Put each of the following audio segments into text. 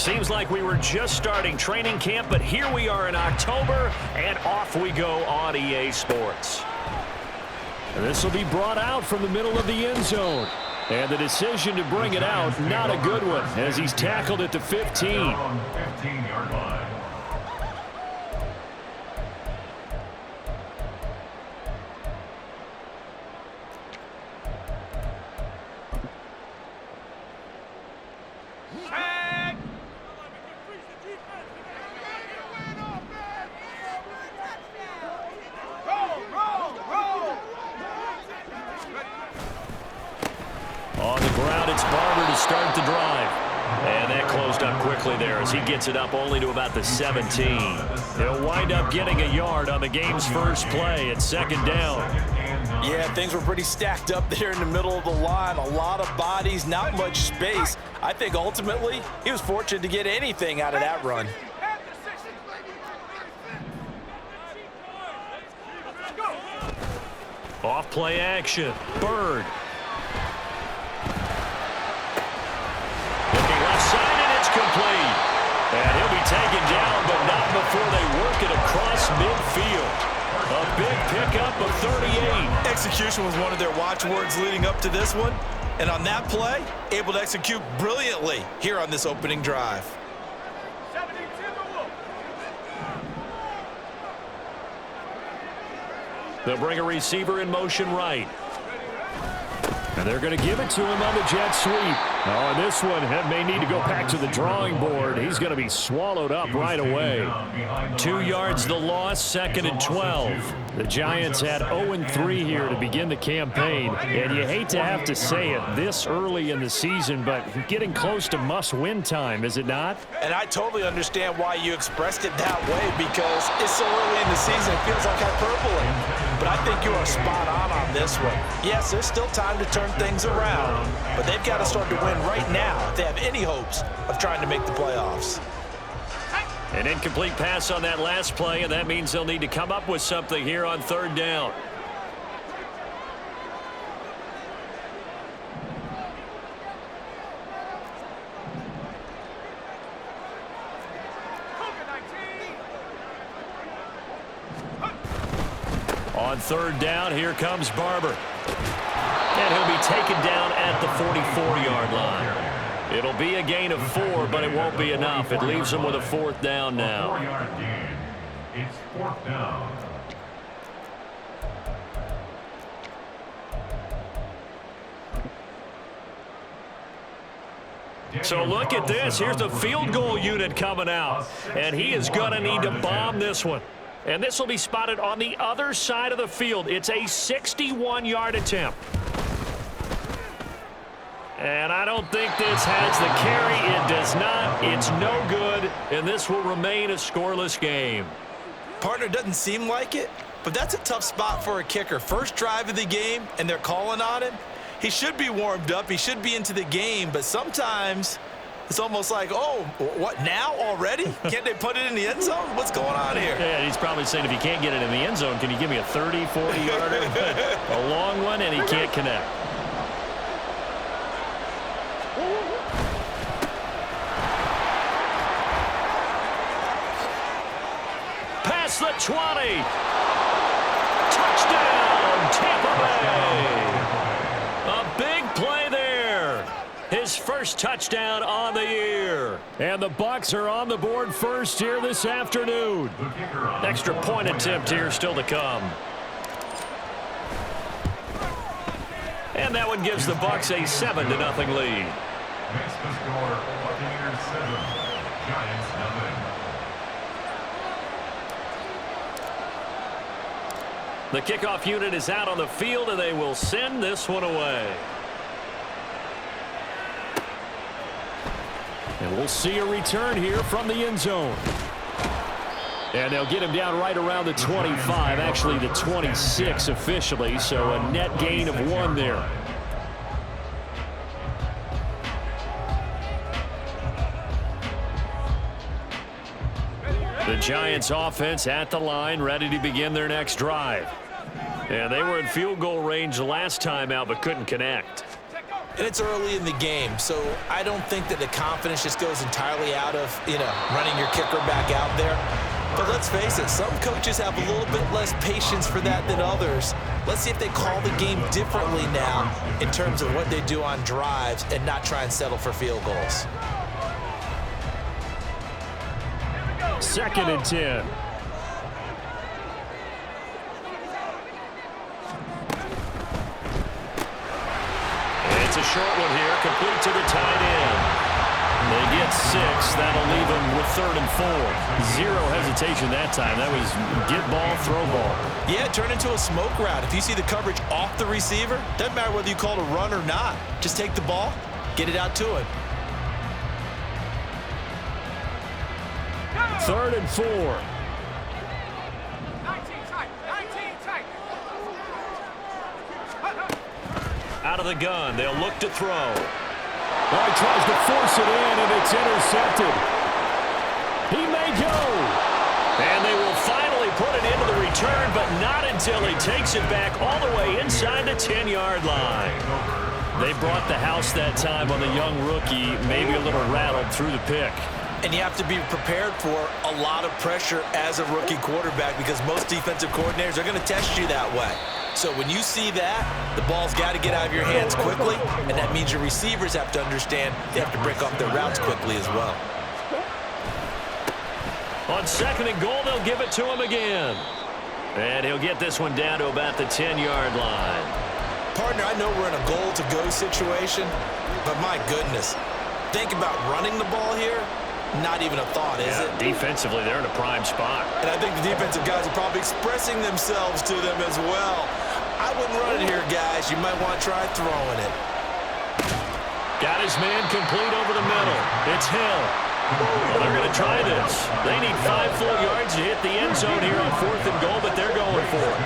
Seems like we were just starting training camp, but here we are in October, and off we go on EA Sports. And this will be brought out from the middle of the end zone. And the decision to bring it out, not a good one, as he's tackled at the 15. 15-yard line. On the ground, it's Barber to start the drive. And that closed up quickly there as he gets it up only to about the 17. He'll wind up getting a yard on the game's first play at second down. Yeah, things were pretty stacked up there in the middle of the line. A lot of bodies, not much space. I think ultimately he was fortunate to get anything out of that run. Off play action. Bird. Looking left side, and it's complete. And he'll be taken down, but not before they work it across midfield. A big pickup of 38. Execution was one of their watchwords leading up to this one. And on that play, able to execute brilliantly here on this opening drive. They'll bring a receiver in motion right. And they're going to give it to him on the jet sweep. Oh, and this one may need to go back to the drawing board. He's going to be swallowed up right away. 2 yards the loss, second and 12. The Giants had 0-3 here to begin the campaign. And you hate to have to say it this early in the season, but getting close to must-win time, is it not? And I totally understand why you expressed it that way, because it's so early in the season, it feels like hyperbole. But I think you are spot on this one. Yes, there's still time to turn things around, but they've got to start to win right now if they have any hopes of trying to make the playoffs. An incomplete pass on that last play, and that means they'll need to come up with something here on third down. On third down, here comes Barber. And he'll be taken down at the 44-yard line. It'll be a gain of 4, but it won't be enough. It leaves them with a fourth down now. 4-yard gain. It's fourth down. So look at this. Here's the field goal unit coming out. And he is going to need to bomb this one. And this will be spotted on the other side of the field. It's a 61-yard attempt. And I don't think this has the carry. It does not. It's no good. And this will remain a scoreless game. Partner, doesn't seem like it, but that's a tough spot for a kicker. First drive of the game, and they're calling on him. He should be warmed up. He should be into the game, but sometimes it's almost like, oh, what, now already? Can't they put it in the end zone? What's going on here? Yeah, he's probably saying, if you can't get it in the end zone, can you give me a 30, 40-yarder? A long one, and he can't connect. Past the 20. Touchdown, Tampa Bay. A big play there. His first touchdown on the year. And the Bucs are on the board first here this afternoon. Extra point attempt here still to come. And that one gives the Bucs a 7-0 lead. Makes the score Buccaneers 7, Giants 0. The kickoff unit is out on the field, and they will send this one away. And we'll see a return here from the end zone. And they'll get him down right around the 25, actually the 26 officially, so a net gain of 1 there. The Giants offense at the line, ready to begin their next drive. And they were in field goal range last time out, but couldn't connect. And it's early in the game, so I don't think that the confidence just goes entirely out of, running your kicker back out there. But let's face it, some coaches have a little bit less patience for that than others. Let's see if they call the game differently now in terms of what they do on drives and not try and settle for field goals. 2nd and 10. It's a short one here, complete to the tight end. They get 6. That'll leave them with 3rd and 4. Zero hesitation that time. That was get ball, throw ball. Yeah, turn into a smoke route. If you see the coverage off the receiver, doesn't matter whether you call it a run or not. Just take the ball, get it out to him. 3rd and 4. 19 tight. 19 tight. Out of the gun, they'll look to throw. Well, he tries to force it in, and it's intercepted. He may go. And they will finally put it into the return, but not until he takes it back all the way inside the 10-yard line. They brought the house that time on the young rookie, maybe a little rattled through the pick. And you have to be prepared for a lot of pressure as a rookie quarterback because most defensive coordinators are going to test you that way. So when you see that, the ball's got to get out of your hands quickly, and that means your receivers have to understand they have to break off their routes quickly as well. On 2nd and goal, they'll give it to him again. And he'll get this one down to about the 10-yard line. Partner, I know we're in a goal-to-go situation, but my goodness, think about running the ball here. Not even a thought, is it? Defensively, they're in a prime spot. And I think the defensive guys are probably expressing themselves to them as well. I wouldn't run it here, guys. You might want to try throwing it. Got his man complete over the middle. It's Hill. Well, they're going to try this. They need 5 full yards to hit the end zone here on 4th and goal, but they're going for it.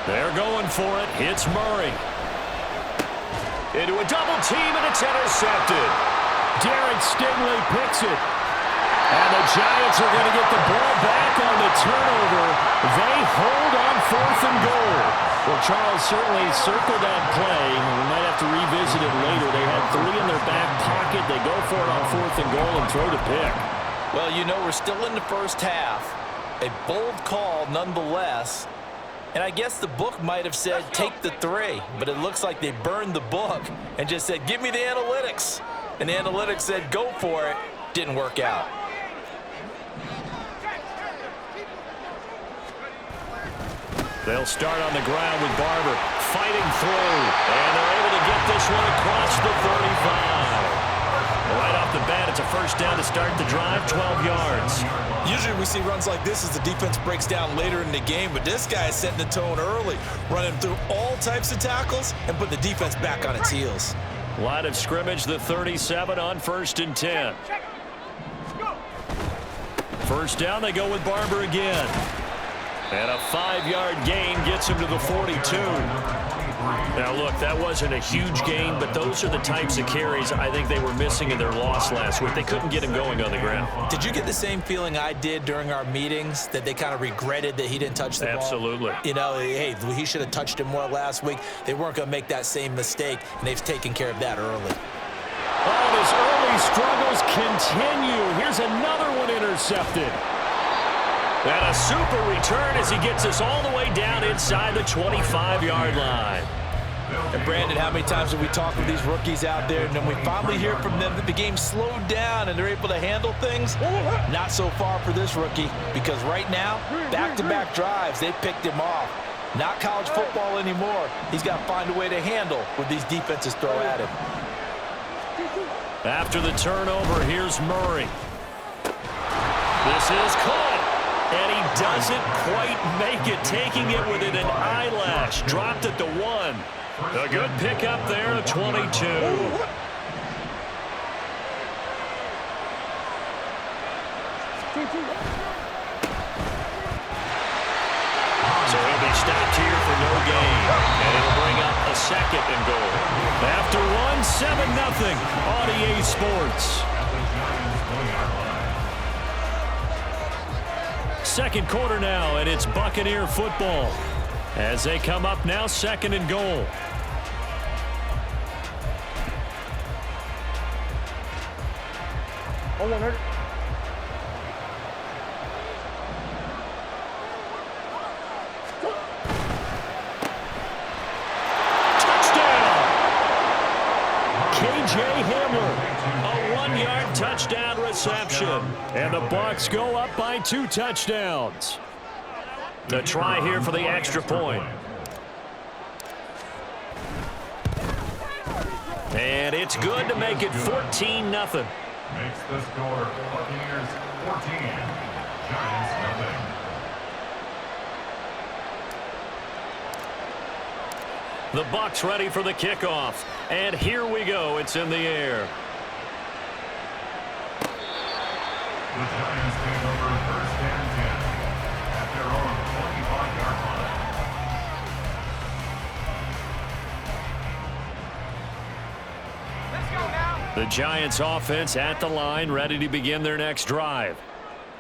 They're going for it. Hits Murray. Into a double team, and it's intercepted. Derek Stingley picks it. And the Giants are going to get the ball back on the turnover. They hold on 4th and goal. Well, Charles certainly circled that play. We might have to revisit it later. They had 3 in their back pocket. They go for it on 4th and goal and throw the pick. Well, we're still in the first half. A bold call nonetheless. And I guess the book might have said, take the 3. But it looks like they burned the book and just said, give me the analytics. And the analytics said, go for it. Didn't work out. They'll start on the ground with Barber fighting through. And they're able to get this one across the 35. Right off the bat, it's a first down to start the drive, 12 yards. Usually we see runs like this as the defense breaks down later in the game, but this guy is setting the tone early, running through all types of tackles and put the defense back on its heels. Line of scrimmage, the 37 on 1st and 10. First down, they go with Barber again. And a 5-yard gain gets him to the 42. Now, look, that wasn't a huge gain, but those are the types of carries I think they were missing in their loss last week. They couldn't get him going on the ground. Did you get the same feeling I did during our meetings, that they kind of regretted that he didn't touch the ball? Absolutely. Hey, he should have touched him more last week. They weren't going to make that same mistake, and they've taken care of that early. Oh, his early struggles continue. Here's another one intercepted. And a super return as he gets us all the way down inside the 25-yard line. And Brandon, how many times have we talked with these rookies out there, and then we finally hear from them that the game slowed down and they're able to handle things? Not so far for this rookie, because right now, back-to-back drives, they picked him off. Not college football anymore. He's got to find a way to handle what these defenses throw at him. After the turnover, here's Murray. This is caught. And he doesn't quite make it, taking it within an eyelash. Dropped at the 1. A good pickup there at 22. So he'll be stopped here for no gain. And it'll bring up a 2nd and goal. After 1, 7-0 on EA Sports. second quarter now, and it's Buccaneer football as they come up now, second and goal. Oh, 100. KJ Hamler, a 1-yard touchdown reception. And the Bucs go up by 2 touchdowns. The try here for the extra point. And it's good to make it 14-0. Makes the score Buccaneers 14, Giants nothing. The Bucs ready for the kickoff. And here we go. It's in the air. The Giants take over first and 10 at their own 25-yard line. Let's go now. The Giants offense at the line, ready to begin their next drive.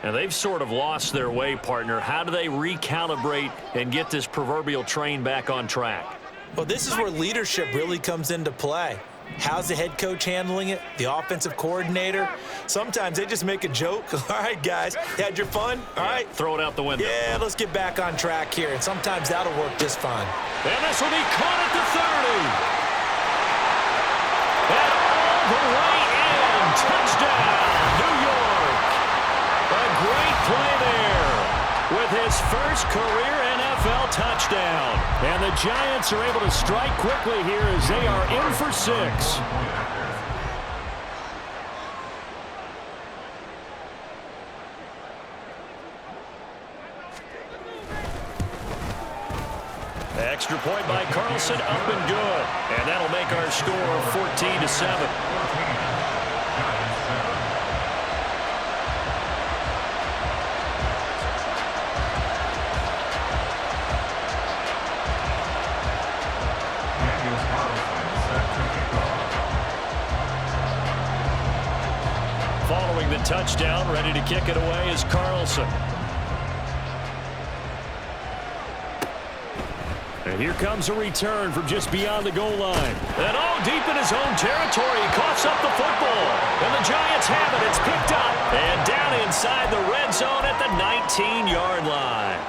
And they've sort of lost their way, partner. How do they recalibrate and get this proverbial train back on track? Well, this is where leadership really comes into play. How's the head coach handling it? The offensive coordinator? Sometimes they just make a joke. All right, guys, you had your fun? All right. Throw it out the window. Yeah, let's get back on track here. And sometimes that'll work just fine. And this will be caught at the 30. And all the way in. Touchdown, New York. A great play there with his first career NFL touchdown. And the Giants are able to strike quickly here as they are in for 6. Extra point by Carlson, up and good. And that'll make our score 14-7. Following the touchdown, ready to kick it away is Carlson. And here comes a return from just beyond the goal line. And all deep in his own territory, he coughs up the football. And the Giants have it. It's picked up. And down inside the red zone at the 19-yard line.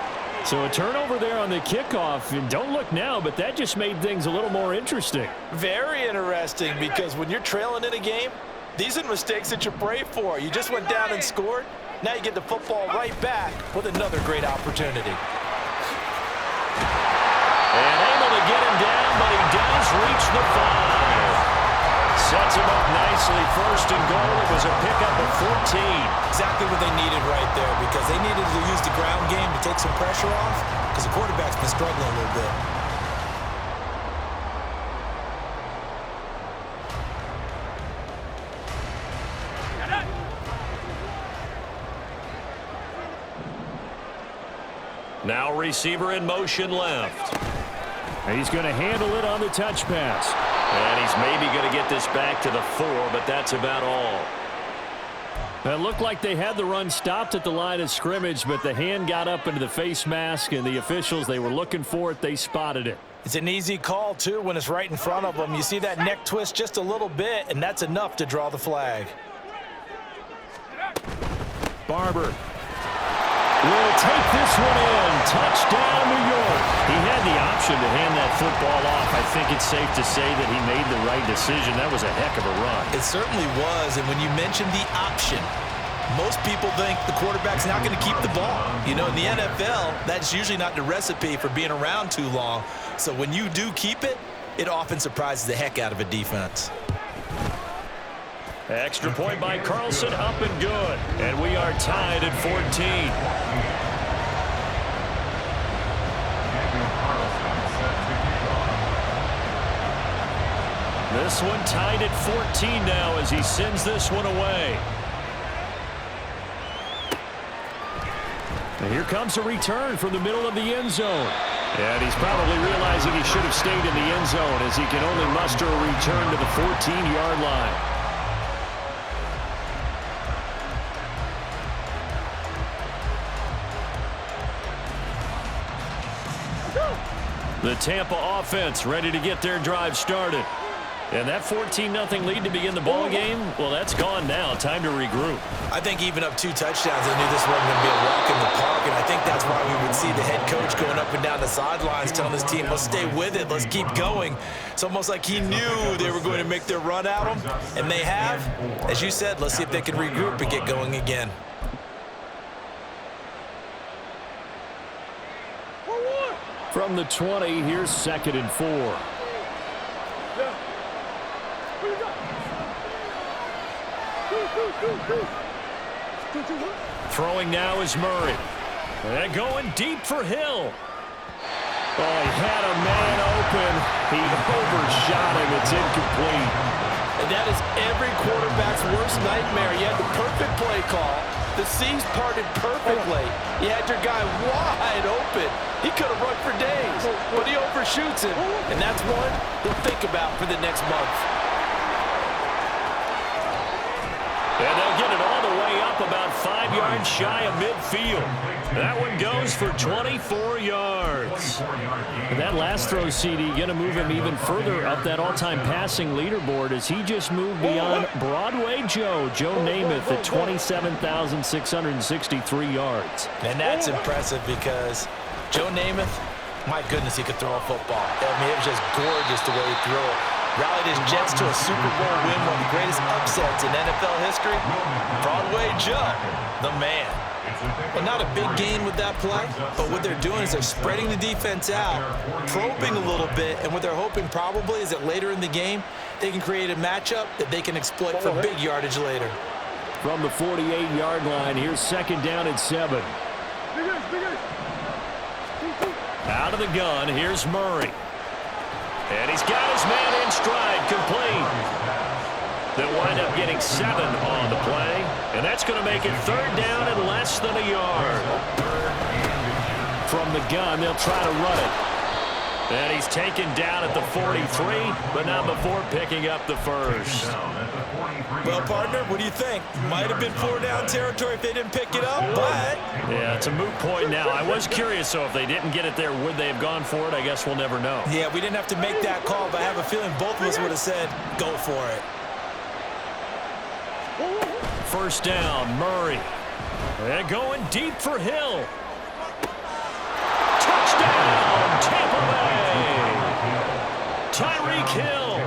So a turnover there on the kickoff. And don't look now, but that just made things a little more interesting. Very interesting, because when you're trailing in a game, these are the mistakes that you pray for. You just went down and scored. Now you get the football right back with another great opportunity. And able to get him down, but he does reach the 5. Sets him up nicely, first and goal. It was a pickup of 14. Exactly what they needed right there, because they needed to use the ground game to take some pressure off, because the quarterback's been struggling a little bit. Now receiver in motion left. And he's going to handle it on the touch pass. And he's maybe going to get this back to the 4, but that's about all. It looked like they had the run stopped at the line of scrimmage, but the hand got up into the face mask, and the officials, they were looking for it. They spotted it. It's an easy call, too, when it's right in front of them. You see that neck twist just a little bit, and that's enough to draw the flag. Barber will take this one in. Touchdown, New York. He had the option to hand that football off. I think it's safe to say that he made the right decision. That was a heck of a run. It certainly was, and when you mentioned the option, most people think the quarterback's not going to keep the ball. You know, in the NFL, that's usually not the recipe for being around too long. So when you do keep it, it often surprises the heck out of a defense. Extra point by Carlson, up and good. And we are tied at 14. This one tied at 14 now as he sends this one away. And here comes a return from the middle of the end zone. And he's probably realizing he should have stayed in the end zone as he can only muster a return to the 14-yard line. The Tampa offense ready to get their drive started. And that 14-0 lead to begin the ball game, well, that's gone now. Time to regroup. I think even up 2 touchdowns, they knew this wasn't going to be a walk in the park, and I think that's why we would see the head coach going up and down the sidelines telling his team, let's stay with it, let's keep going. It's almost like he knew they were going to make their run at him, and they have. As you said, let's see if they can regroup and get going again. From the 20, here's 2nd and 4. Throwing now is Murray. And going deep for Hill. Oh, he had a man open. He overshot him. It's incomplete. And that is every quarterback's worst nightmare. You had the perfect play call. The seams parted perfectly. You had your guy wide open. He could have run for days, but he overshoots him. And that's one he'll think about for the next month. And they'll get it all the way up about 5 yards shy of midfield. That one goes for 24 yards. And that last throw, CD, going to move him even further up that all-time passing leaderboard as he just moved beyond Broadway Joe Namath at 27,663 yards. And that's impressive because Joe Namath, my goodness, he could throw a football. I mean, it was just gorgeous the way he threw it. Rallied his Jets to a Super Bowl win, one of the greatest upsets in NFL history. Broadway Joe, the man. And not a big gain with that play, but what they're doing is they're spreading the defense out, probing a little bit, and what they're hoping probably is that later in the game, they can create a matchup that they can exploit for big yardage later. From the 48-yard line, here's 2nd down and 7. Out of the gun, here's Murray. And he's got his man in stride, complete. They'll wind up getting 7 on the play. And that's going to make it 3rd down and less than a yard. From the gun, they'll try to run it. And he's taken down at the 43, but not before picking up the first. Well, partner, what do you think? Might have been 4-down territory if they didn't pick it up, but... Yeah, it's a moot point now. I was curious, so if they didn't get it there, would they have gone for it? I guess we'll never know. Yeah, we didn't have to make that call, but I have a feeling both of us would have said, go for it. 1st down, Murray. And going deep for Hill. Touchdown, Tampa Bay! Tyreek Hill,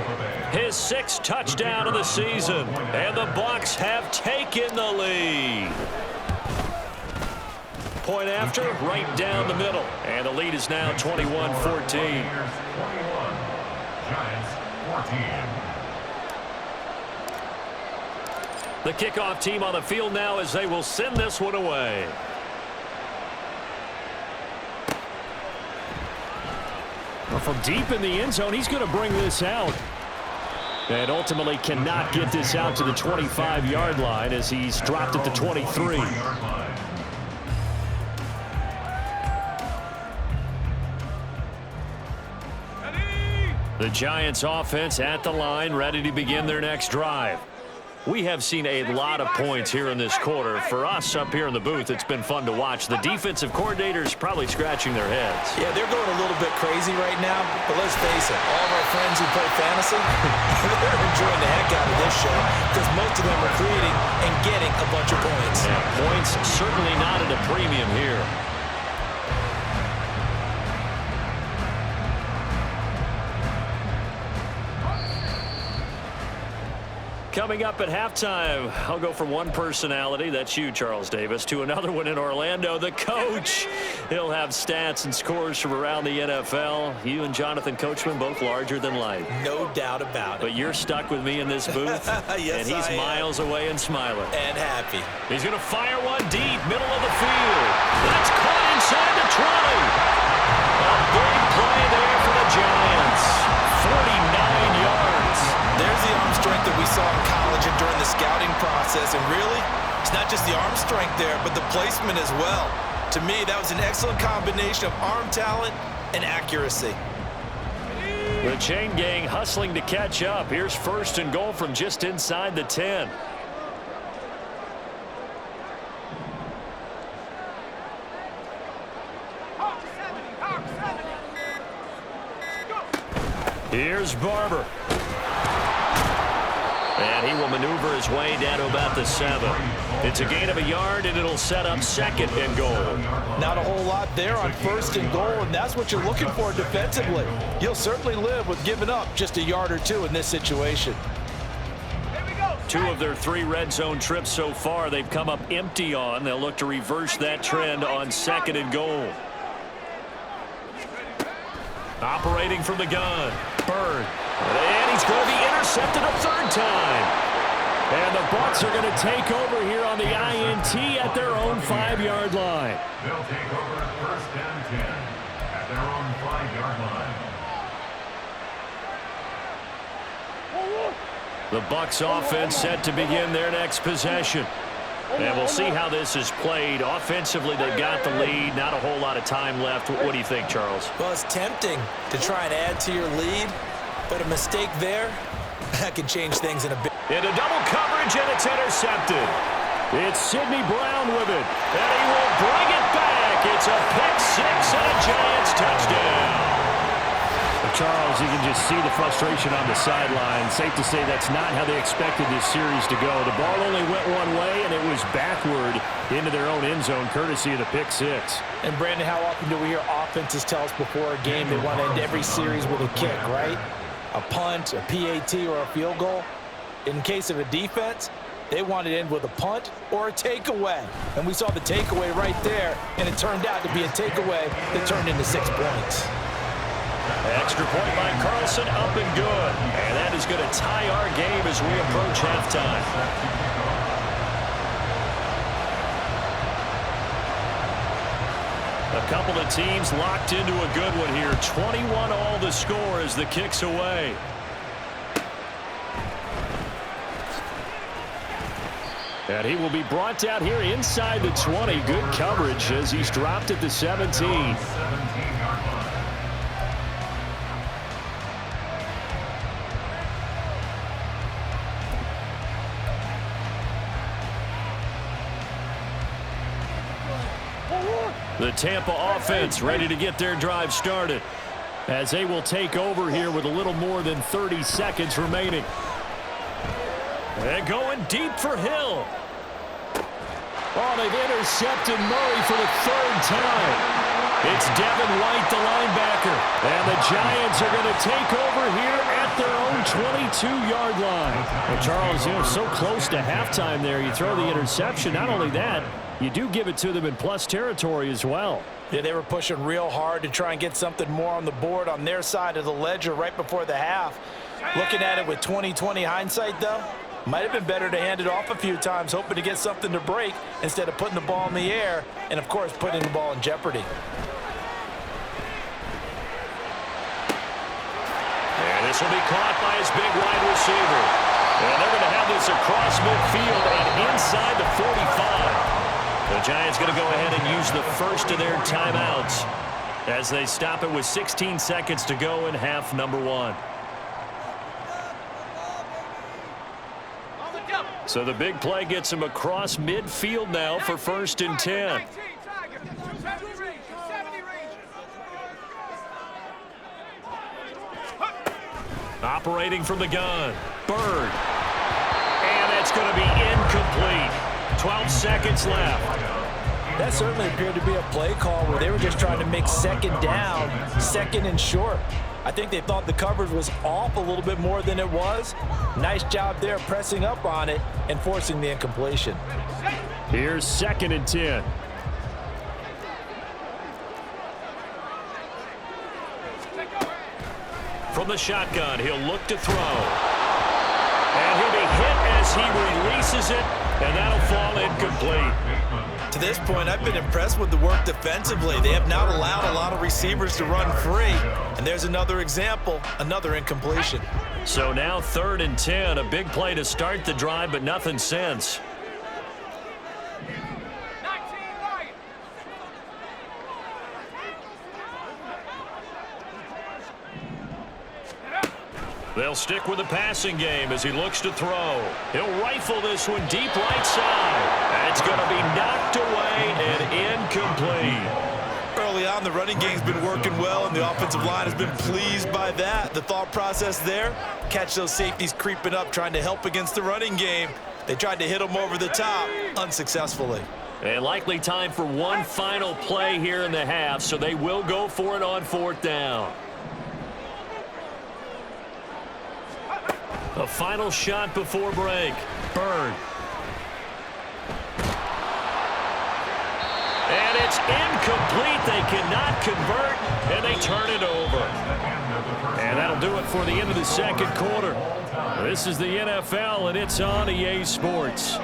his 6th touchdown of the season, and the Bucs have taken the lead. Point after, right down the middle, and the lead is now 21-14. Giants 14. The kickoff team on the field now as they will send this one away. Well, from deep in the end zone, he's going to bring this out. And ultimately cannot get this out to the 25-yard line as he's dropped at the 23. The Giants offense at the line, ready to begin their next drive. We have seen a lot of points here in this quarter. For us up here in the booth, it's been fun to watch. The defensive coordinators probably scratching their heads. Yeah, they're going a little bit crazy right now, but let's face it, all of our friends who play fantasy, they're enjoying the heck out of this show because most of them are creating and getting a bunch of points. Yeah, points certainly not at a premium here. Coming up at halftime, I'll go from one personality, that's you, Charles Davis, to another one in Orlando, the coach. He'll have stats and scores from around the NFL. You and Jonathan Coachman, both larger than life. No doubt about it. But you're stuck with me in this booth, yes, and he's miles away and smiling. And happy. He's going to fire one deep, middle of the field. That's caught inside the 20. A big play there for the Giants. 49 yards. There's the arm strength that we saw in college and during the scouting process. And really, it's not just the arm strength there, but the placement as well. To me, that was an excellent combination of arm talent and accuracy. The chain gang hustling to catch up. Here's 1st and goal from just inside the 10. Hawk 70, Hawk 70. Here's Barber. And he will maneuver his way down to about the 7. It's a gain of a yard, and it'll set up 2nd and goal. Not a whole lot there on 1st and goal, and that's what you're looking for defensively. You'll certainly live with giving up just a yard or 2 in this situation. 2 of their 3 red zone trips so far they've come up empty on. They'll look to reverse that trend on 2nd and goal. Operating from the gun, Bird. And he's going to be intercepted a 3rd time. And the Bucs are going to take over here on the INT at their own 5-yard line. They'll take over at 1st and 10 at their own 5-yard line. The Bucs offense set to begin their next possession. And we'll see how this is played. Offensively, they've got the lead. Not a whole lot of time left. What do you think, Charles? Well, it's tempting to try and add to your lead, but a mistake there, that can change things in a bit. Into double coverage, and it's intercepted. It's Sidney Brown with it. And he will bring it back. It's a pick 6 and a Giants touchdown. Charles, you can just see the frustration on the sideline. Safe to say that's not how they expected this series to go. The ball only went one way, and it was backward into their own end zone, courtesy of the pick 6. And, Brandon, how often do we hear offenses tell us before a game they want to end every series with a kick, right? A punt, a PAT, or a field goal. In case of a defense, they want to end with a punt or a takeaway. And we saw the takeaway right there, and it turned out to be a takeaway that turned into 6 points. Extra point by Carlson, up and good. And that is going to tie our game as we approach halftime. A couple of teams locked into a good one here. 21 all the score as the kick's away. And he will be brought down here inside the 20. Good coverage as he's dropped at the 17. The Tampa offense ready to get their drive started as they will take over here with a little more than 30 seconds remaining. And going deep for Hill. Oh, they've intercepted Murray for the 3rd time. It's Devin White, the linebacker. And the Giants are going to take over here at their own 22-yard line. Well, Charles, you know, so close to halftime there. You throw the interception. Not only that, you do give it to them in plus territory as well. Yeah, they were pushing real hard to try and get something more on the board on their side of the ledger right before the half. Looking at it with 20/20 hindsight, though, might have been better to hand it off a few times, hoping to get something to break instead of putting the ball in the air and, of course, putting the ball in jeopardy. And this will be caught by his big wide receiver. And they're going to have this across midfield and inside the 45. The Giants going to go ahead and use the first of their timeouts as they stop it with 16 seconds to go in half number 1. So the big play gets him across midfield now for 1st and 10. Operating from the gun, Bird. And that's going to be incomplete. 12 seconds left. That certainly appeared to be a play call where they were just trying to make 2nd down, 2nd and short. I think they thought the coverage was off a little bit more than it was. Nice job there pressing up on it and forcing the incompletion. Here's 2nd and 10. From the shotgun, he'll look to throw. And he'll be hit as he releases it, and that'll fall incomplete. To this point, I've been impressed with the work defensively. They have not allowed a lot of receivers to run free. And there's another example, another incompletion. So now 3rd and 10, a big play to start the drive, but nothing since. They'll stick with the passing game as he looks to throw. He'll rifle this one deep right side. It's going to be knocked away and incomplete. Early down. The running game's been working well, and the offensive line has been pleased by that. The thought process there, catch those safeties creeping up, trying to help against the running game. They tried to hit them over the top, unsuccessfully. And likely time for one final play here in the half, so they will go for it on 4th down. A final shot before break. Bird. And it's incomplete. They cannot convert, and they turn it over. And that'll do it for the end of the second quarter. This is the NFL, and it's on EA Sports.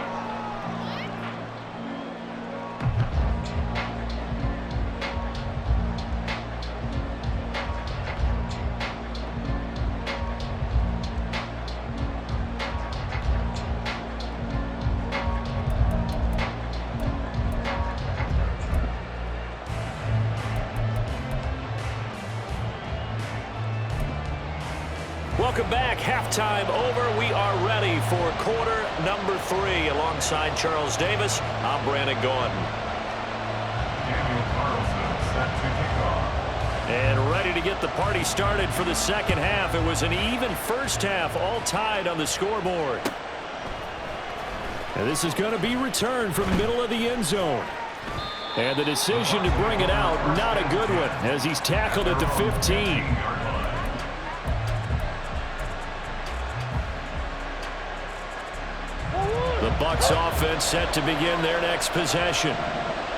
Welcome back. Halftime over. We are ready for quarter number 3. Alongside Charles Davis, I'm Brandon Gordon. Daniel Carlson set to kick off. And ready to get the party started for the second half. It was an even first half, all tied on the scoreboard. And this is going to be returned from the middle of the end zone. And the decision to bring it out, not a good one, as he's tackled at the 15. The Bucs offense set to begin their next possession.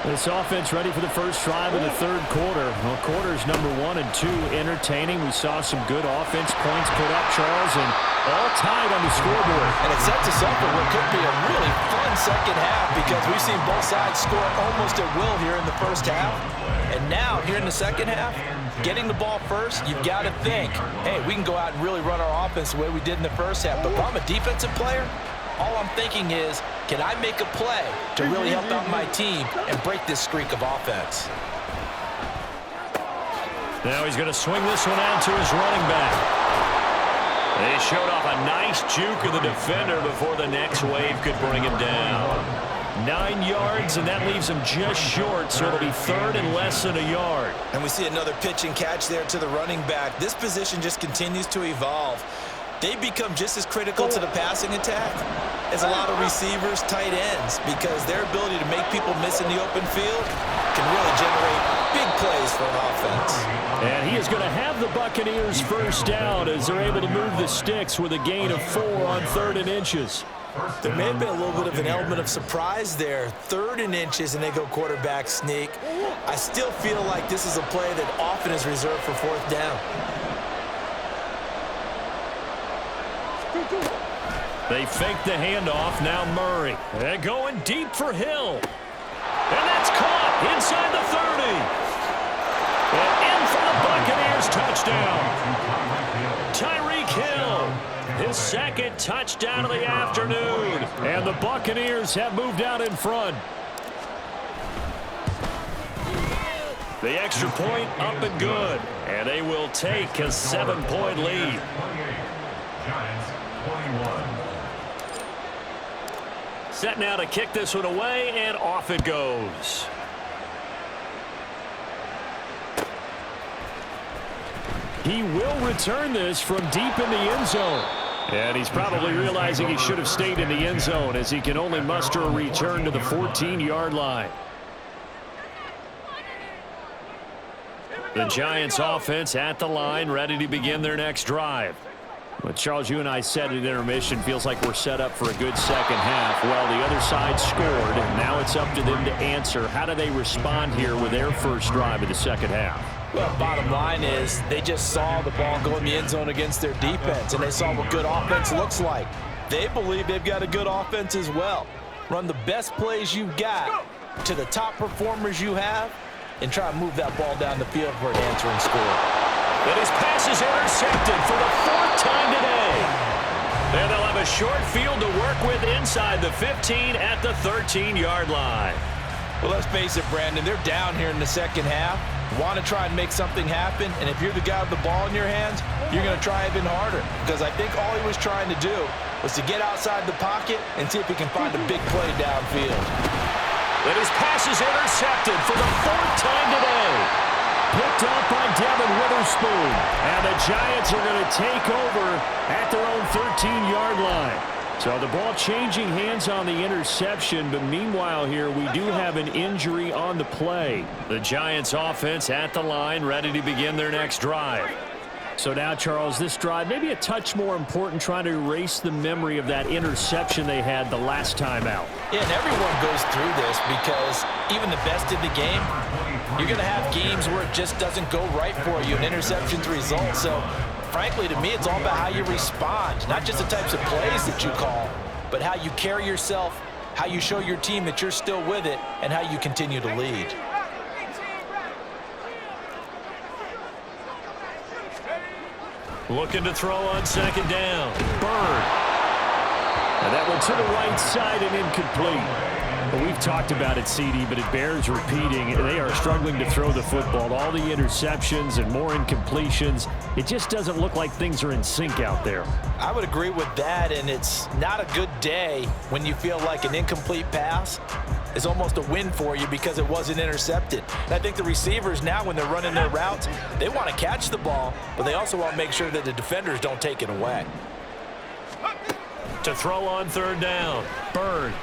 This offense ready for the first drive of the third quarter. Well, quarters number 1 and 2 entertaining. We saw some good offense points put up, Charles, and all tied on the scoreboard. And it sets us up for what could be a really fun second half, because we've seen both sides score almost at will here in the first half. And now, here in the second half, getting the ball first, you've got to think, hey, we can go out and really run our offense the way we did in the first half. But if I'm a defensive player, all I'm thinking is, can I make a play to really help out my team and break this streak of offense? Now he's going to swing this one out to his running back. They showed off a nice juke of the defender before the next wave could bring him down. 9 yards, and that leaves him just short, so it'll be third and less than a yard. And we see another pitch and catch there to the running back. This position just continues to evolve. They become just as critical to the passing attack as a lot of receivers, tight ends, because their ability to make people miss in the open field can really generate big plays for an offense. And he is going to have the Buccaneers first down as they're able to move the sticks with a gain of 4 on 3rd and inches. There may have been a little bit of an element of surprise there. 3rd and inches, and they go quarterback sneak. I still feel like this is a play that often is reserved for 4th down. They fake the handoff. Now Murray. They're going deep for Hill. And that's caught inside the 30. And in for the Buccaneers touchdown. Tyreek Hill. His second touchdown of the afternoon. And the Buccaneers have moved out in front. The extra point up and good. And they will take a 7-point lead. Giants 21. Set now to kick this one away, and off it goes. He will return this from deep in the end zone. And he's probably realizing he should have stayed in the end zone, as he can only muster a return to the 14-yard line. The Giants offense at the line, ready to begin their next drive. But Charles, you and I said at intermission, feels like we're set up for a good second half. Well, the other side scored, and now it's up to them to answer. How do they respond here with their first drive of the second half? Well, bottom line is they just saw the ball go in the end zone against their defense, and they saw what good offense looks like. They believe they've got a good offense as well. Run the best plays you've got to the top performers you have, and try to move that ball down the field for an answering score. And his pass is intercepted for the 4th time today. And they'll have a short field to work with inside the 15 at the 13-yard line. Well, let's face it, Brandon, they're down here in the second half. Want to try and make something happen, and if you're the guy with the ball in your hands, you're going to try even harder, because I think all he was trying to do was to get outside the pocket and see if he can find a big play downfield. And his pass is intercepted for the 4th time today. Witherspoon. And the Giants are going to take over at their own 13-yard line. So the ball changing hands on the interception, but meanwhile here we do have an injury on the play. The Giants offense at the line, ready to begin their next drive. So now, Charles, this drive maybe a touch more important, trying to erase the memory of that interception they had the last time out. Yeah, and everyone goes through this because even the best in the game, you're going to have games where it just doesn't go right for you, and interceptions result. So frankly, to me, it's all about how you respond, not just the types of plays that you call, but how you carry yourself, how you show your team that you're still with it, and how you continue to lead. Looking to throw on second down. Bird. And that one to the right side and incomplete. Well, we've talked about it, CD, but it bears repeating. They are struggling to throw the football. All the interceptions and more incompletions. It just doesn't look like things are in sync out there. I would agree with that, and it's not a good day when you feel like an incomplete pass is almost a win for you because it wasn't intercepted. And I think the receivers now, when they're running their routes, they want to catch the ball, but they also want to make sure that the defenders don't take it away. To throw on third down. Bird.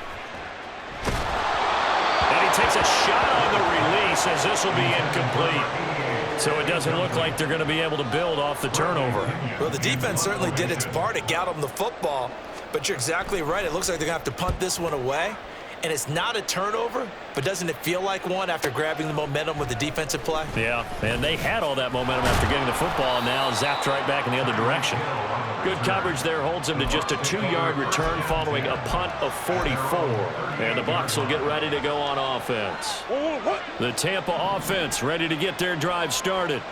And he takes a shot on the release as this will be incomplete. So it doesn't look like they're going to be able to build off the turnover. Well, the defense certainly did its part. It got them the football, but you're exactly right. It looks like they're going to have to punt this one away. And it's not a turnover, but doesn't it feel like one after grabbing the momentum with the defensive play? Yeah, and they had all that momentum after getting the football, and now zapped right back in the other direction. Good coverage there holds them to just a 2-yard return following a punt of 44. And the Bucs will get ready to go on offense. The Tampa offense ready to get their drive started.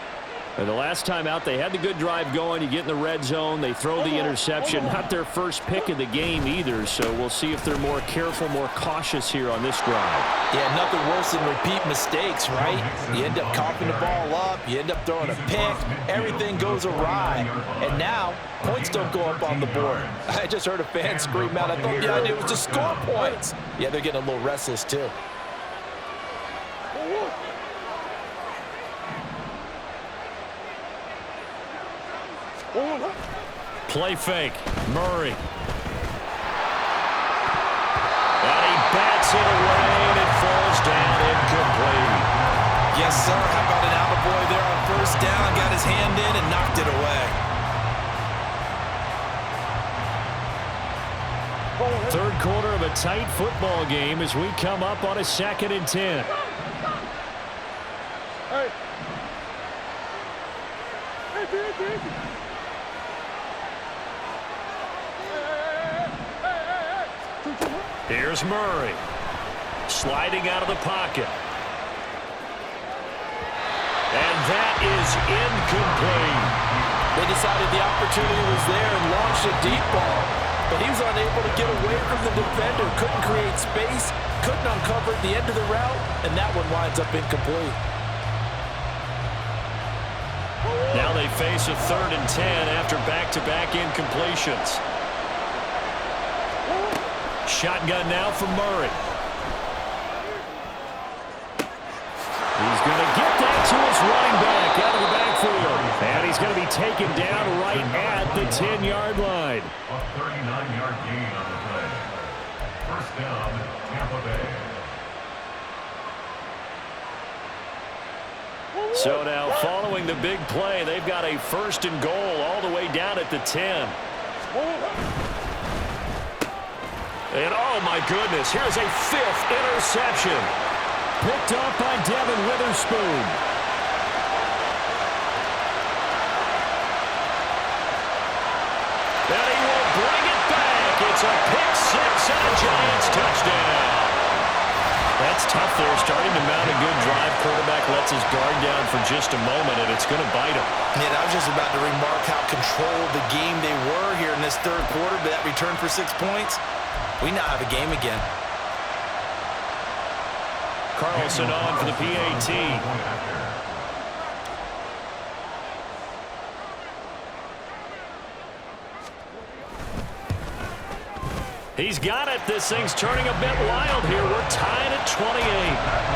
And the last time out, they had the good drive going. You get in the red zone. They throw the interception. Not their first pick of the game either, so we'll see if they're more careful, more cautious here on this drive. Yeah, nothing worse than repeat mistakes, right? You end up coughing the ball up. You end up throwing a pick. Everything goes awry. And now, points don't go up on the board. I just heard a fan scream out. I thought the idea was to score points. Yeah, they're getting a little restless, too. Play fake. Murray. And he bats it away, and it falls down incomplete. Yes, sir. How about an attaboy there on first down? Got his hand in and knocked it away. Third quarter of a tight football game as we come up on a 2nd and 10. Here's Murray. Sliding out of the pocket. And that is incomplete. They decided the opportunity was there and launched a deep ball, but he was unable to get away from the defender. Couldn't create space, couldn't uncover at the end of the route, and that one winds up incomplete. Now they face a 3rd and 10 after back-to-back incompletions. Shotgun now from Murray. He's going to get that to his running back out of the backfield. And he's going to be taken down right at the 10-yard line. A 39-yard gain on the play. First down, Tampa Bay. So now following the big play, they've got a 1st and goal all the way down at the 10. And oh my goodness, here's a 5th interception. Picked off by Devin Witherspoon. And he will bring it back. It's a pick 6 and a Giants touchdown. That's tough there, starting to mount a good drive. Quarterback lets his guard down for just a moment, and it's going to bite him. Man, I was just about to remark how controlled the game they were here in this 3rd quarter, but that return for 6 points, we now have a game again. Carlson on for the PAT. He's got it. This thing's turning a bit wild here. We're tied at 28.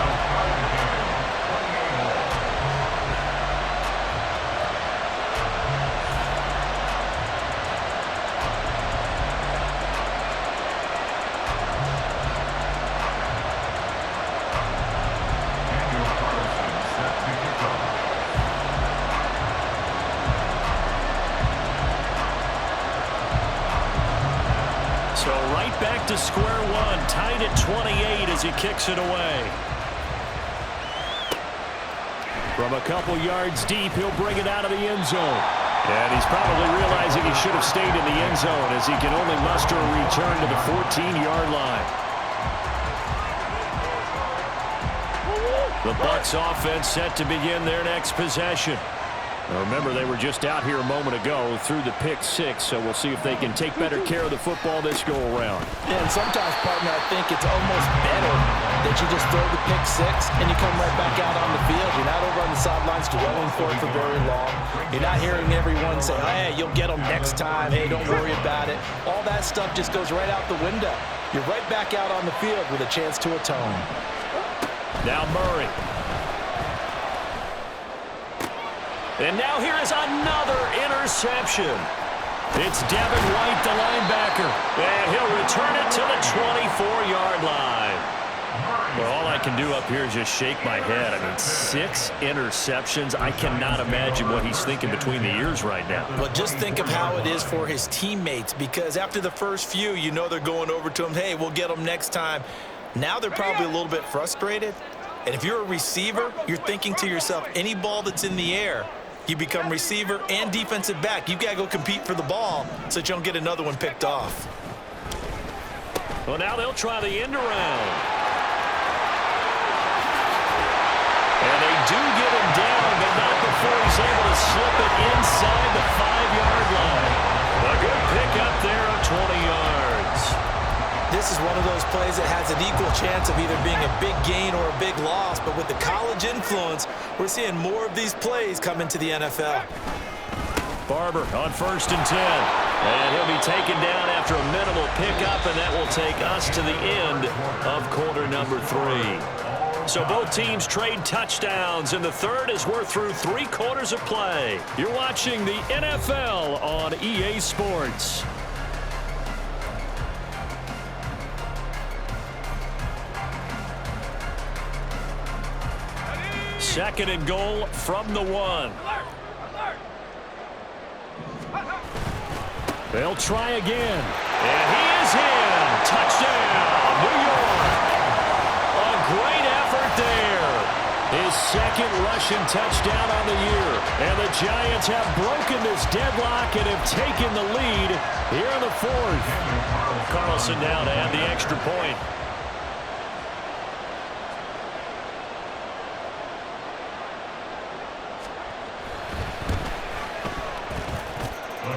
square one, tied at 28 as he kicks it away. From a couple yards deep, he'll bring it out of the end zone. And he's probably realizing he should have stayed in the end zone as he can only muster a return to the 14-yard line. The Bucs offense set to begin their next possession. Now remember, they were just out here a moment ago through the pick six, so we'll see if they can take better care of the football this go-around. Yeah, and sometimes, partner, I think it's almost better that you just throw the pick six and you come right back out on the field. You're not over on the sidelines dwelling for it for very long. You're not hearing everyone say, hey, you'll get them next time. Hey, don't worry about it. All that stuff just goes right out the window. You're right back out on the field with a chance to atone. Now Murray. And now here is another interception. It's Devin White, the linebacker. And he'll return it to the 24-yard line. Well, all I can do up here is just shake my head. I mean, 6 interceptions. I cannot imagine what he's thinking between the ears right now. But just think of how it is for his teammates, because after the first few, you know they're going over to him, hey, we'll get them next time. Now they're probably a little bit frustrated. And if you're a receiver, you're thinking to yourself, any ball that's in the air, you become receiver and defensive back. You've got to go compete for the ball so that you don't get another one picked off. Well, now they'll try the end around. And they do get him down, but not before he's able to slip it inside the 5-yard line. A good pickup there of 20 yards. This is one of those plays that has an equal chance of either being a big gain or a big loss, but with the college influence, we're seeing more of these plays come into the NFL. Barber on 1st and 10. And he'll be taken down after a minimal pickup, and that will take us to the end of quarter number 3. So both teams trade touchdowns in the third as we're through 3 quarters of play. You're watching the NFL on EA Sports. Second and goal from the 1. They'll try again. And he is in. Touchdown, New York. A great effort there. His second rushing touchdown on the year. And the Giants have broken this deadlock and have taken the lead here in the 4th. Carlson now to add the extra point.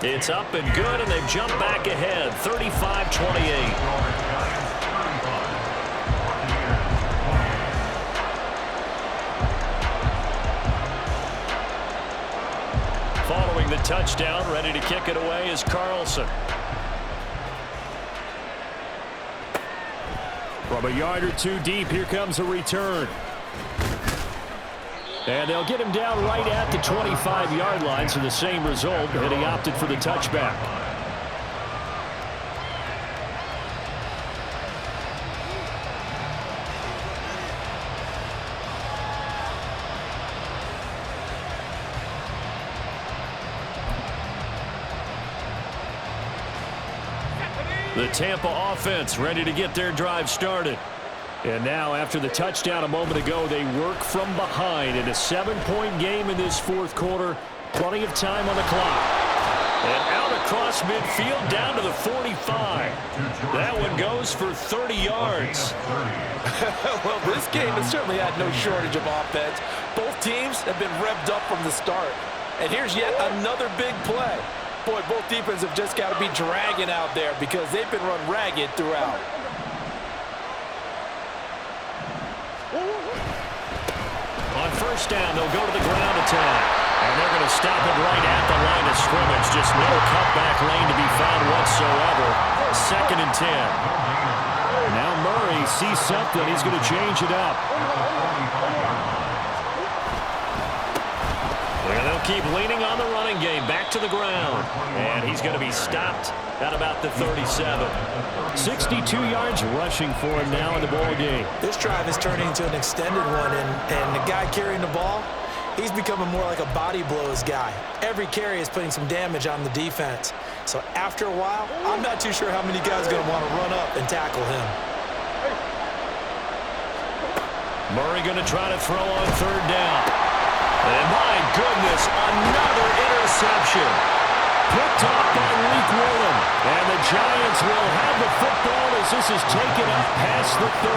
It's up and good, and they've jumped back ahead, 35-28. Following the touchdown, ready to kick it away is Carlson. From a yard or 2 deep, here comes a return. And they'll get him down right at the 25-yard line, so the same result, and he opted for the touchback. The Tampa offense ready to get their drive started. And now, after the touchdown a moment ago, they work from behind in a 7-point game in this 4th quarter. Plenty of time on the clock. And out across midfield down to the 45. That one goes for 30 yards. Well, this game has certainly had no shortage of offense. Both teams have been revved up from the start. And here's yet another big play. Boy, both defenses have just got to be dragging out there because they've been run ragged throughout. On 1st down, they'll go to the ground attack. And they're going to stop it right at the line of scrimmage. Just no cutback lane to be found whatsoever. 2nd and 10. Now Murray sees something. He's going to change it up. And they'll keep leaning on the running game. Back to the ground. And he's going to be stopped at about the 37. 62 yards rushing for him now in the ball game. This drive is turning into an extended one, and the guy carrying the ball, He's becoming more like a body blows guy. Every carry is putting some damage on the defense. So after a while, I'm not too sure how many guys are going to want to run up and tackle him. Murray going to try to throw on third down. And my goodness, another interception. Picked off by Leek Willem. And the Giants will have the football as this is taken up past the 30.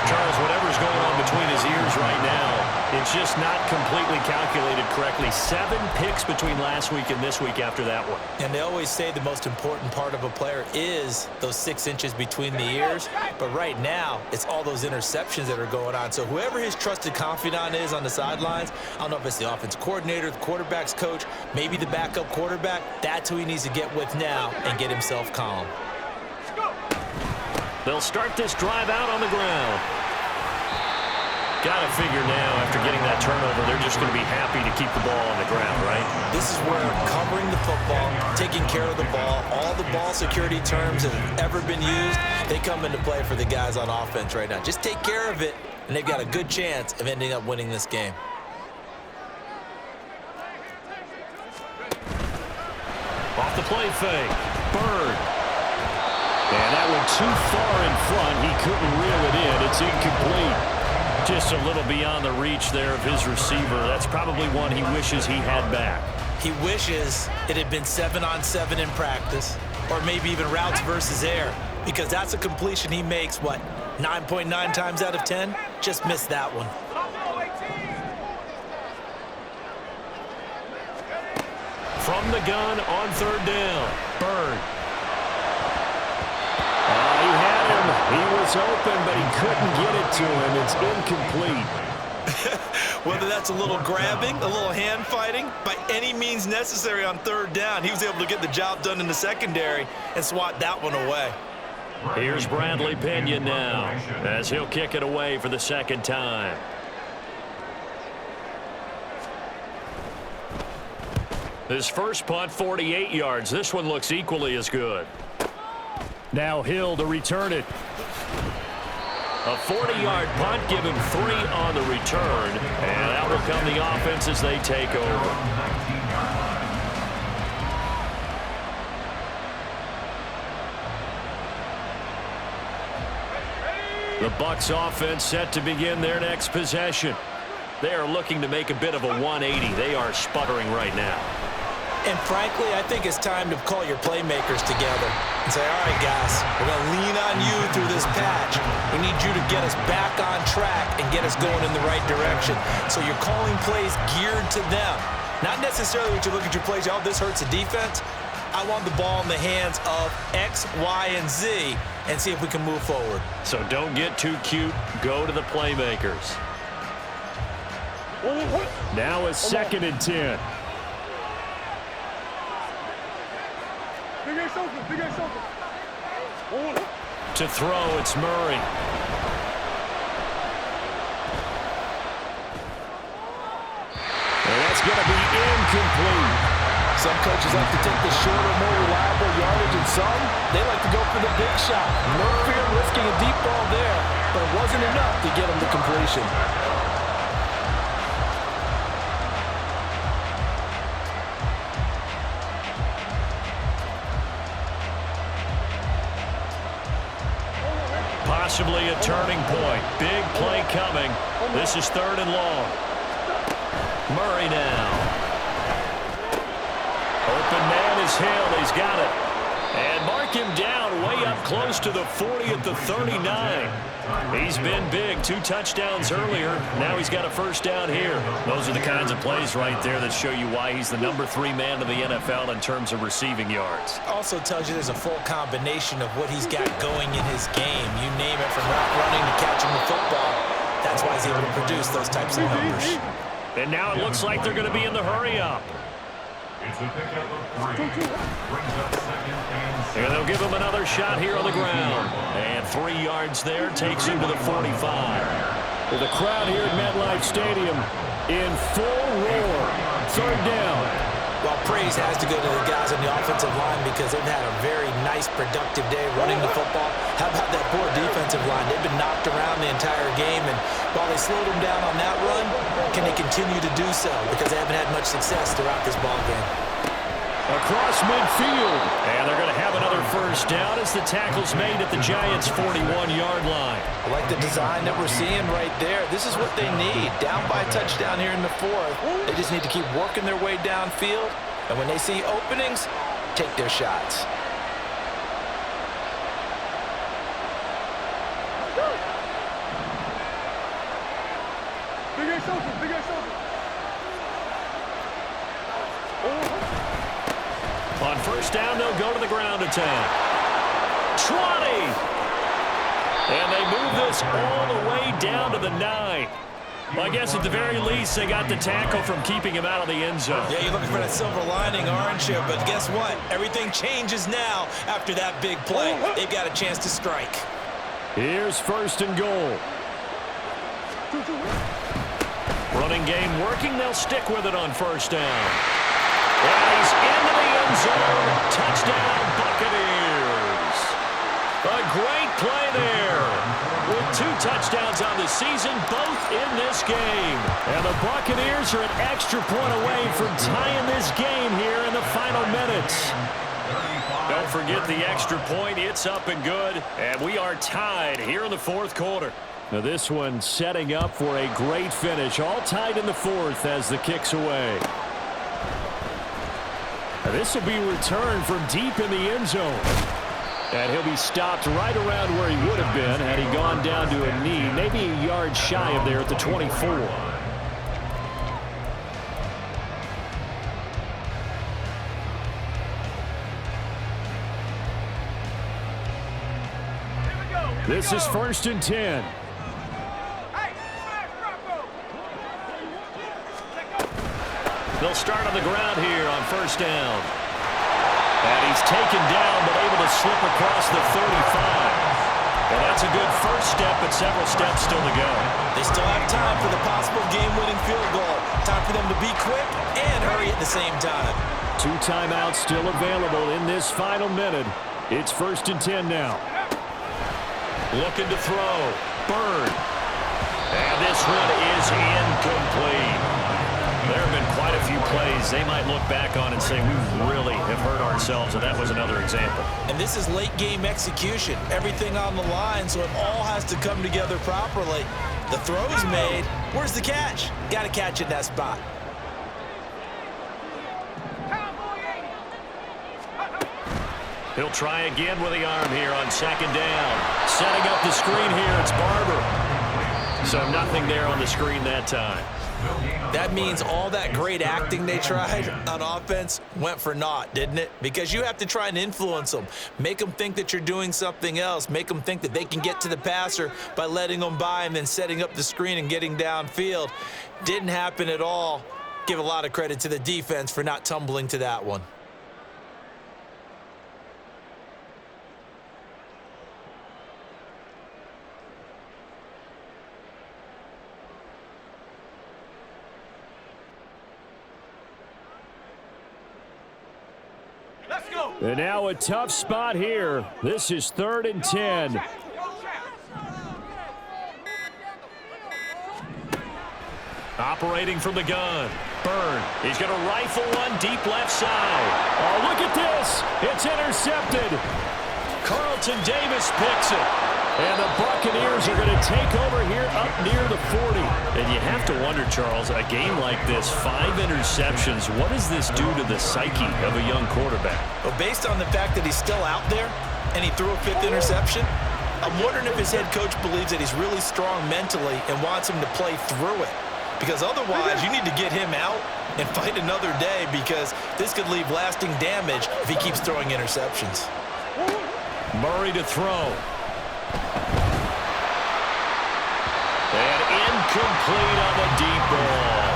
Charles, whatever's going on between his ears right now, it's just not completely calculated correctly. 7 picks between last week and this week after that one. And they always say the most important part of a player is those 6 inches between the ears. But right now, it's all those interceptions that are going on. So whoever his trusted confidant is on the sidelines, I don't know if it's the offense coordinator, the quarterback's coach, maybe the backup quarterback, that's who he needs to get with now and get himself calm. They'll start this drive out on the ground. Got to figure now, after getting that turnover, they're just going to be happy to keep the ball on the ground, right? This is where covering the football, taking care of the ball, all the ball security terms that have ever been used, they come into play for the guys on offense right now. Just take care of it, and they've got a good chance of ending up winning this game. Off the play fake. Bird. And that one too far in front. He couldn't reel it in. It's incomplete. Just a little beyond the reach there of his receiver. That's probably one he wishes he had back. He wishes it had been 7-on-7 in practice, or maybe even routes versus air, because that's a completion he makes, what, 9.9 times out of 10? Just missed that one. From the gun on third down. Bird. He had him. He was open, but he couldn't get it to him. It's incomplete. Whether that's a little grabbing, a little hand fighting, by any means necessary on third down, he was able to get the job done in the secondary and swat that one away. Here's Bradley Pinion now as he'll kick it away for the second time. His first punt, 48 yards. This one looks equally as good. Now Hill to return it. A 40-yard punt, give him 3 on the return. And out will come the offense as they take over. The Bucs offense set to begin their next possession. They are looking to make a bit of a 180. They are sputtering right now. And frankly, I think it's time to call your playmakers together and say, all right, guys, we're going to lean on you through this patch. We need you to get us back on track and get us going in the right direction. So you're calling plays geared to them. Not necessarily when you look at your plays, oh, this hurts the defense. I want the ball in the hands of X, Y, and Z and see if we can move forward. So don't get too cute. Go to the playmakers. Now a 2nd and 10. To throw, it's Murray. And that's going to be incomplete. Some coaches like to take the shorter, more reliable yardage, and some, they like to go for the big shot. No fear of risking a deep ball there, but it wasn't enough to get him to completion. Possibly a turning point. Big play coming. This is 3rd and long. Murray now. Open man is Hill. He's got it. And mark him down way up close to the 40 at the 39. He's been big. 2 touchdowns earlier. Now he's got a first down here. Those are the kinds of plays right there that show you why he's the number 3 man in the NFL in terms of receiving yards. Also tells you there's a full combination of what he's got going in his game. You name it, from route running to catching the football. That's why he's able to produce those types of numbers. And now it looks like they're going to be in the hurry-up. It's a pickup of 3. Brings up 2nd and 7. And they'll give him another shot here on the ground. And 3 yards there takes him to the 45. Well, the crowd here at MetLife Stadium in full roar. 3rd down. Well, praise has to go to the guys on the offensive line because they've had a very nice, productive day running the football. How about that poor defensive line? They've been knocked around the entire game, and while they slowed them down on that run, can they continue to do so? Because they haven't had much success throughout this ball game. Across midfield. And they're going to have another first down as the tackle's made at the Giants' 41-yard line. I like the design that we're seeing right there. This is what they need. Down by a touchdown here in the fourth. They just need to keep working their way downfield. And when they see openings, take their shots. On first down, they'll go to the ground attack. 20! And they move this all the way down to the 9. Well, I guess at the very least, they got the tackle from keeping him out of the end zone. Yeah, you're looking for that silver lining, aren't you? But guess what? Everything changes now after that big play. They've got a chance to strike. Here's first and goal. Running game working. They'll stick with it on first down. And he's into the end zone. Touchdown, Buccaneers. A great play there. With 2 touchdowns on the season, both in this game. And the Buccaneers are an extra point away from tying this game here in the final minutes. Don't forget the extra point. It's up and good. And we are tied here in the fourth quarter. Now this one setting up for a great finish. All tied in the fourth as the kick's away. Now this will be returned from deep in the end zone. And he'll be stopped right around where he would have been had he gone down to a knee, maybe a yard shy of there at the 24. This is first and 10. They'll start on the ground here on first down. And he's taken down, but able to slip across the 35. Well, that's a good first step, but several steps still to go. They still have time for the possible game-winning field goal. Time for them to be quick and hurry at the same time. 2 timeouts still available in this final minute. It's first and 10 now. Looking to throw. Bird. And this one is incomplete. There have been quite a few plays they might look back on and say, we really have hurt ourselves, and that was another example. And this is late-game execution. Everything on the line, so it all has to come together properly. The throw's made. Where's the catch? Got to catch in that spot. He'll try again with the arm here on second down. Setting up the screen here, it's Barber. So nothing there on the screen that time. That means all that great acting they tried on offense went for naught, didn't it? Because you have to try and influence them. Make them think that you're doing something else. Make them think that they can get to the passer by letting them by and then setting up the screen and getting downfield. Didn't happen at all. Give a lot of credit to the defense for not tumbling to that one. And now a tough spot here. This is third and 10. Operating from the gun. Byrne. He's going to rifle one deep left side. Oh, look at this. It's intercepted. Carlton Davis picks it. And the Buccaneers are going to take over here up near the 40. And you have to wonder, Charles, a game like this, 5 interceptions, what does this do to the psyche of a young quarterback? Well, based on the fact that he's still out there and he threw a 5th interception, I'm wondering if his head coach believes that he's really strong mentally and wants him to play through it. Because otherwise, you need to get him out and fight another day, because this could leave lasting damage if he keeps throwing interceptions. Murray to throw. And incomplete on the deep ball.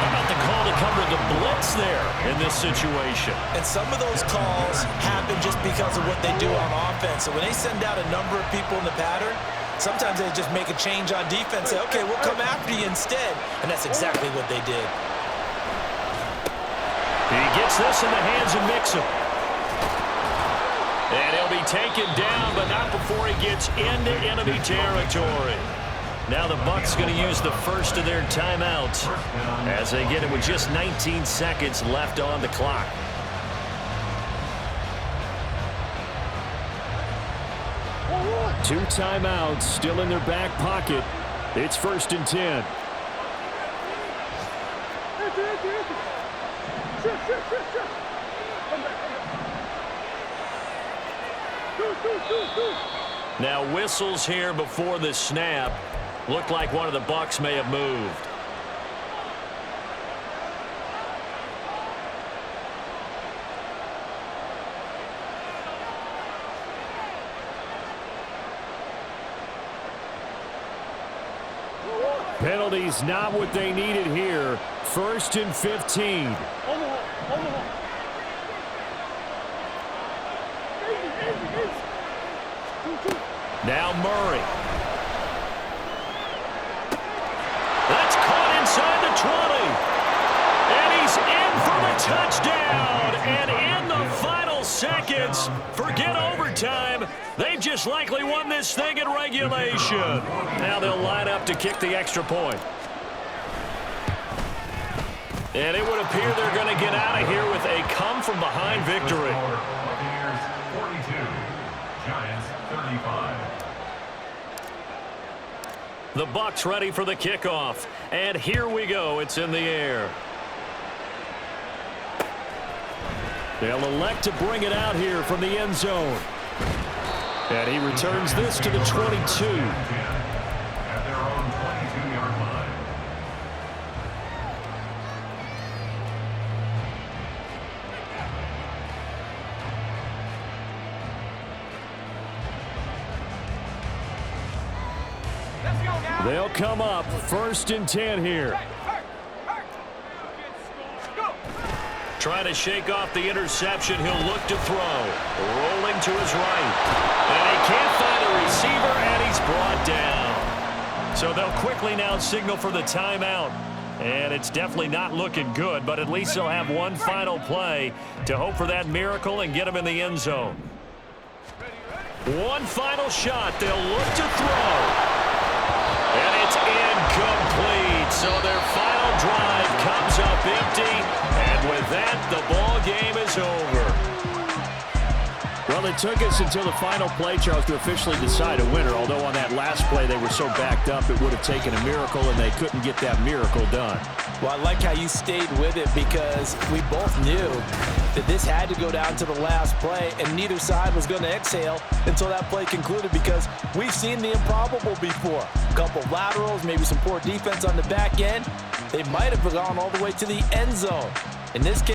How about the call to cover the blitz there in this situation? And some of those calls happen just because of what they do on offense. So when they send out a number of people in the pattern, sometimes they just make a change on defense, say, okay, we'll come after you instead. And that's exactly what they did. He gets this in the hands of Mixon. And he'll be taken down, but not before he gets into enemy territory. Now the Bucs going to use the first of their timeouts as they get it with just 19 seconds left on the clock. Two timeouts still in their back pocket. It's 1st and 10. Now whistles here before the snap. Looked like one of the Bucs may have moved. Penalties not what they needed here. 1st and 15. Now Murray. That's caught inside the 20. And he's in for the touchdown. And in the final seconds, forget overtime. They've just likely won this thing in regulation. Now they'll line up to kick the extra point. And it would appear they're going to get out of here with a come-from-behind victory. Buccaneers 42, Giants 35. The Bucs ready for the kickoff. And here we go. It's in the air. They'll elect to bring it out here from the end zone. And he returns this to the 22. At their own 22-yard line. Let's go now. They'll come up 1st and 10 here. Trying to shake off the interception. He'll look to throw. Rolling to his right. And he can't find a receiver, and he's brought down. So they'll quickly now signal for the timeout. And it's definitely not looking good, but at least they'll have one final play to hope for that miracle and get him in the end zone. One final shot. They'll look to throw. And it's incomplete. So their final drive comes up empty. And with that, the ball game is over. Well, it took us until the final play, Charles, to officially decide a winner. Although on that last play they were so backed up, it would have taken a miracle, and they couldn't get that miracle done. Well, I like how you stayed with it because we both knew that this had to go down to the last play, and neither side was going to exhale until that play concluded because we've seen the improbable before. A couple laterals, maybe some poor defense on the back end. They might have gone all the way to the end zone. In this case,